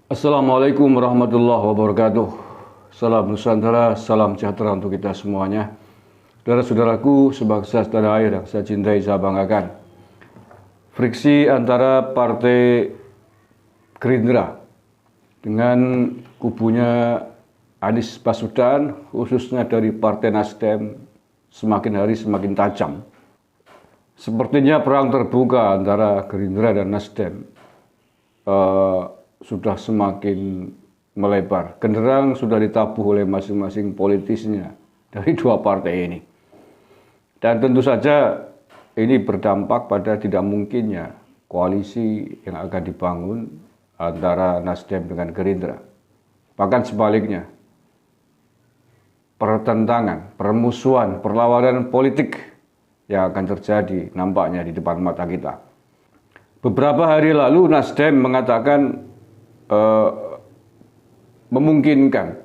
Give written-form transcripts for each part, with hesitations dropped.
Assalamualaikum warahmatullahi wabarakatuh. Salam Nusantara, salam sejahtera untuk kita semuanya. Saudara-saudaraku sebangsa setanah air yang saya cintai, saya banggakan. Friksi antara Partai Gerindra dengan kubunya Anies Baswedan, khususnya dari Partai Nasdem, semakin hari semakin tajam. Sepertinya perang terbuka antara Gerindra dan Nasdem sudah semakin melebar. Genderang sudah ditabuh oleh masing-masing politisnya dari dua partai ini. Dan tentu saja ini berdampak pada tidak mungkinnya koalisi yang akan dibangun antara Nasdem dengan Gerindra. Bahkan sebaliknya, pertentangan, permusuhan, perlawanan politik yang akan terjadi nampaknya di depan mata kita. Beberapa hari lalu Nasdem mengatakan memungkinkan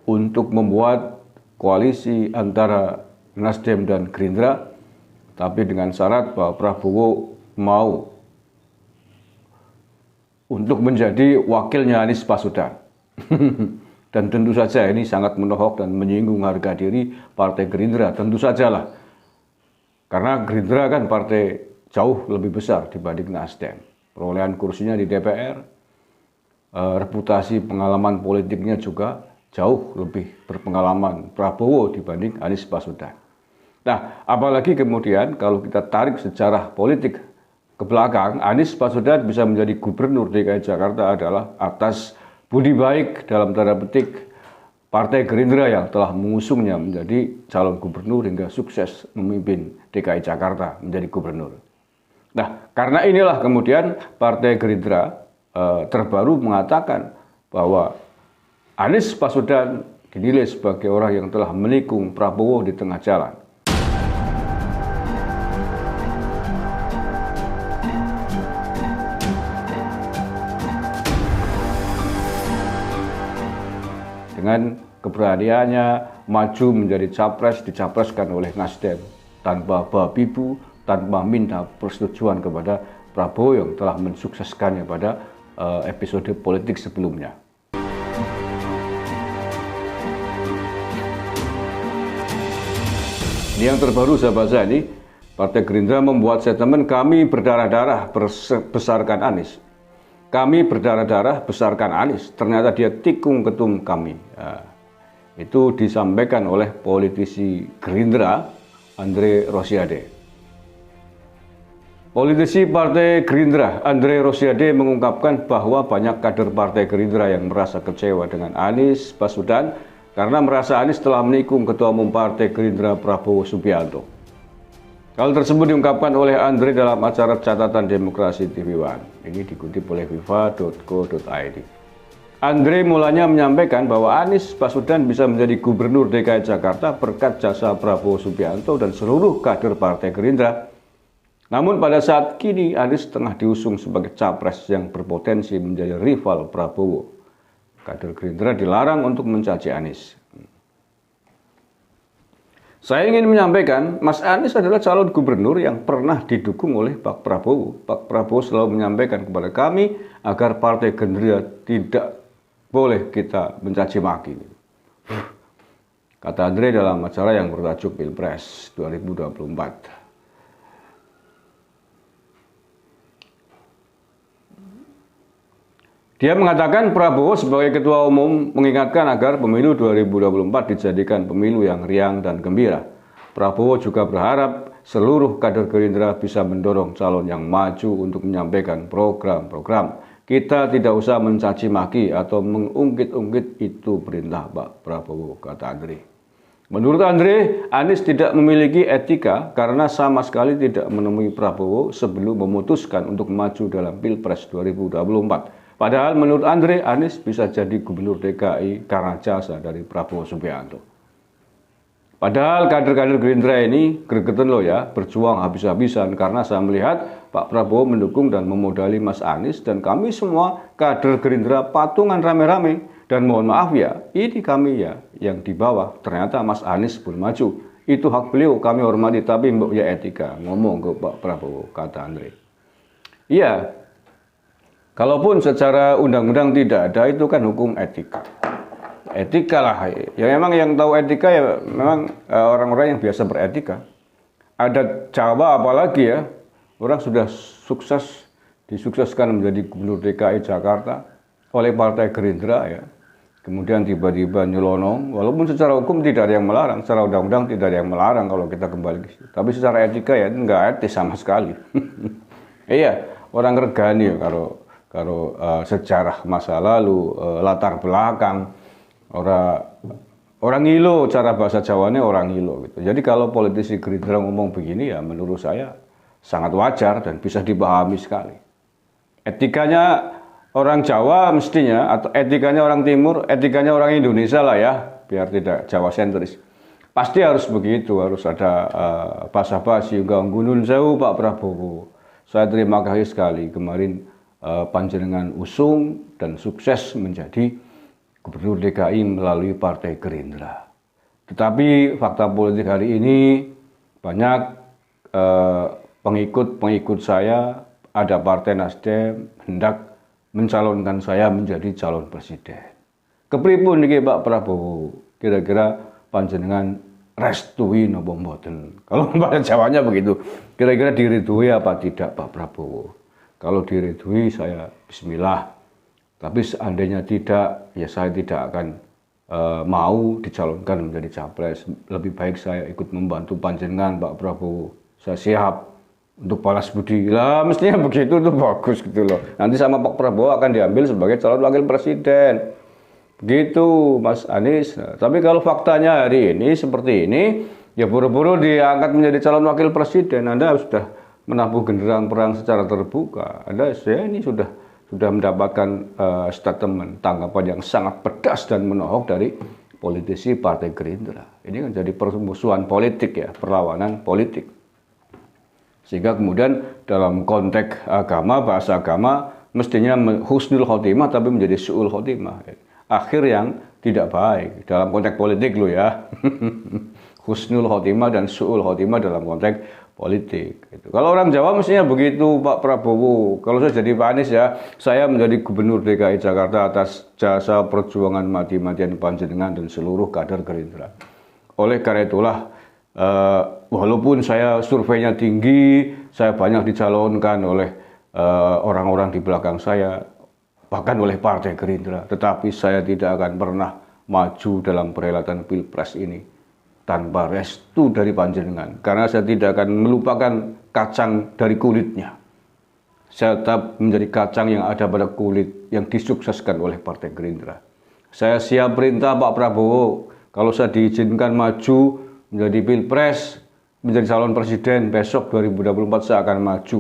untuk membuat koalisi antara Nasdem dan Gerindra, tapi dengan syarat bahwa Prabowo mau untuk menjadi wakilnya Anies Baswedan. Dan tentu saja ini sangat menohok dan menyinggung harga diri Partai Gerindra, tentu sajalah. Karena Gerindra kan partai jauh lebih besar dibanding Nasdem. Perolehan kursinya di DPR, reputasi pengalaman politiknya juga jauh lebih berpengalaman Prabowo dibanding Anies Baswedan. Nah, apalagi kemudian kalau kita tarik sejarah politik ke belakang, Anies Baswedan bisa menjadi gubernur DKI Jakarta adalah atas budi baik dalam tanda petik Partai Gerindra yang telah mengusungnya menjadi calon gubernur hingga sukses memimpin DKI Jakarta menjadi gubernur. Nah, karena inilah kemudian Partai Gerindra terbaru mengatakan bahwa Anies Baswedan dinilai sebagai orang yang telah menikung Prabowo di tengah jalan. Dengan keberaniannya maju menjadi capres, dicapreskan oleh Nasdem tanpa babi bu, tanpa minta persetujuan kepada Prabowo yang telah mensukseskannya pada episode politik sebelumnya. Ini yang terbaru sahabat saya ini, Partai Gerindra membuat statement, kami berdarah-darah besarkan Anies. Kami berdarah-darah besarkan Anies, ternyata dia tikung ketum kami. Nah, itu disampaikan oleh politisi Gerindra, Andre Rosiade. Politisi Partai Gerindra, Andre Rosiade mengungkapkan bahwa banyak kader Partai Gerindra yang merasa kecewa dengan Anies Baswedan karena merasa Anies telah menikung Ketua Umum Partai Gerindra Prabowo Subianto. Hal tersebut diungkapkan oleh Andre dalam acara Catatan Demokrasi TV One. Ini dikutip oleh viva.co.id. Andre mulanya menyampaikan bahwa Anies Baswedan bisa menjadi gubernur DKI Jakarta berkat jasa Prabowo Subianto dan seluruh kader Partai Gerindra. Namun pada saat kini Anies tengah diusung sebagai capres yang berpotensi menjadi rival Prabowo. Kader Gerindra dilarang untuk mencaci Anies. Saya ingin menyampaikan, Mas Anies adalah calon gubernur yang pernah didukung oleh Pak Prabowo. Pak Prabowo selalu menyampaikan kepada kami agar Partai Gerindra tidak boleh kita mencaci maki. Kata Andre dalam acara yang bertajuk Pilpres 2024. Dia mengatakan Prabowo sebagai ketua umum mengingatkan agar pemilu 2024 dijadikan pemilu yang riang dan gembira. Prabowo juga berharap seluruh kader Gerindra bisa mendorong calon yang maju untuk menyampaikan program-program. Kita tidak usah mencaci maki atau mengungkit-ungkit, itu perintah Pak Prabowo, kata Andre. Menurut Andre, Anies tidak memiliki etika karena sama sekali tidak menemui Prabowo sebelum memutuskan untuk maju dalam Pilpres 2024. Padahal menurut Andre, Anies bisa jadi gubernur DKI karena jasa dari Prabowo Subianto. Padahal kader-kader Gerindra ini gregetan loh ya, berjuang habis-habisan karena saya melihat Pak Prabowo mendukung dan memodali Mas Anies dan kami semua kader Gerindra patungan rame-rame. Dan mohon maaf ya, ini kami ya yang di bawah, ternyata Mas Anies pun maju. Itu hak beliau, kami hormati, tapi mbok ya etika, ngomong ke Pak Prabowo, kata Andre. Iya. Kalaupun secara undang-undang tidak ada, itu kan hukum etika. Etika lah, ya memang yang tahu etika ya memang orang-orang yang biasa beretika. Ada Jawa apalagi ya, orang sudah sukses, disukseskan menjadi Gubernur DKI Jakarta oleh Partai Gerindra ya. Kemudian tiba-tiba nyelonong, walaupun secara hukum tidak ada yang melarang, secara undang-undang tidak ada yang melarang kalau kita kembali ke situ. Tapi secara etika ya nggak etis sama sekali. Iya, orang regani ya kalau sejarah masa lalu, latar belakang, orang ngilo, cara bahasa Jawanya orang ngilo gitu. Jadi kalau politisi Gerindra ngomong begini ya menurut saya sangat wajar dan bisa dipahami sekali. Etikanya orang Jawa mestinya, atau etikanya orang Timur, etikanya orang Indonesia lah ya, biar tidak Jawa sentris. Pasti harus begitu, harus ada basa-basi, gunun sewu Pak Prabowo. Saya terima kasih sekali kemarin panjenengan usung dan sukses menjadi Gubernur DKI melalui Partai Gerindra. Tetapi fakta politik hari ini banyak pengikut saya, ada Partai Nasdem hendak mencalonkan saya menjadi calon presiden. Kepripun niki Pak Prabowo? Kira-kira panjenengan restui napa mboten? Kalau bahasa Jawanya begitu. Kira-kira diridui apa tidak Pak Prabowo? Kalau diridui saya bismillah. Tapi seandainya tidak, ya saya tidak akan mau dicalonkan menjadi capres. Lebih baik saya ikut membantu panjenengan Pak Prabowo. Saya siap untuk balas budi. Lah mestinya begitu tuh bagus gitu loh. Nanti sama Pak Prabowo akan diambil sebagai calon wakil presiden. Begitu Mas Anies. Nah, tapi kalau faktanya hari ini seperti ini, ya buru-buru diangkat menjadi calon wakil presiden. Anda sudah menabuh genderang perang secara terbuka. Anda ini sudah mendapatkan statement tanggapan yang sangat pedas dan menohok dari politisi Partai Gerindra. Ini kan jadi permusuhan politik ya, perlawanan politik. Sehingga kemudian dalam konteks agama, bahasa agama, mestinya husnul khotimah tapi menjadi su'ul khotimah. Akhir yang tidak baik dalam konteks politik loh ya. Husnul khotimah dan su'ul khotimah dalam konteks politik. Kalau orang Jawa mestinya begitu Pak Prabowo. Kalau saya jadi Pak Anies ya, saya menjadi Gubernur DKI Jakarta atas jasa perjuangan mati-matian panjenengan dan seluruh kader Gerindra. Oleh karena itulah, walaupun saya surveinya tinggi, saya banyak dicalonkan oleh orang-orang di belakang saya, bahkan oleh Partai Gerindra, tetapi saya tidak akan pernah maju dalam perhelatan Pilpres ini tanpa restu dari panjenengan, karena saya tidak akan melupakan kacang dari kulitnya. Saya tetap menjadi kacang yang ada pada kulit yang disukseskan oleh Partai Gerindra. Saya siap perintah Pak Prabowo, kalau saya diizinkan maju menjadi Pilpres, menjadi calon presiden besok 2024 saya akan maju.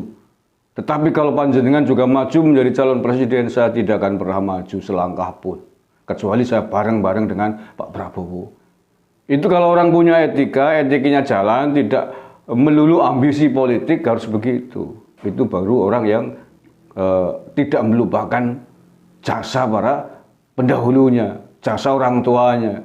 Tetapi kalau panjenengan juga maju menjadi calon presiden, saya tidak akan pernah maju selangkah pun, kecuali saya bareng-bareng dengan Pak Prabowo. Itu kalau orang punya etika, etikanya jalan, tidak melulu ambisi politik, harus begitu. Itu baru orang yang tidak melupakan jasa para pendahulunya, jasa orang tuanya,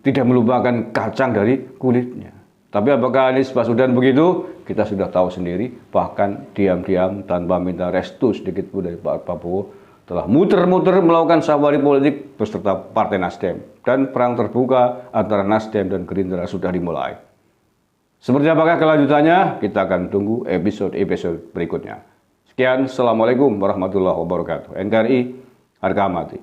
tidak melupakan kacang dari kulitnya. Tapi apakah Anies Baswedan begitu? Kita sudah tahu sendiri, bahkan diam-diam tanpa minta restu sedikit pun dari Pak Prabowo, telah muter-muter melakukan safari politik beserta Partai Nasdem. Dan perang terbuka antara Nasdem dan Gerindra sudah dimulai. Seperti apakah kelanjutannya? Kita akan tunggu episode berikutnya. Sekian, Assalamualaikum warahmatullahi wabarakatuh. NKRI, harga mati.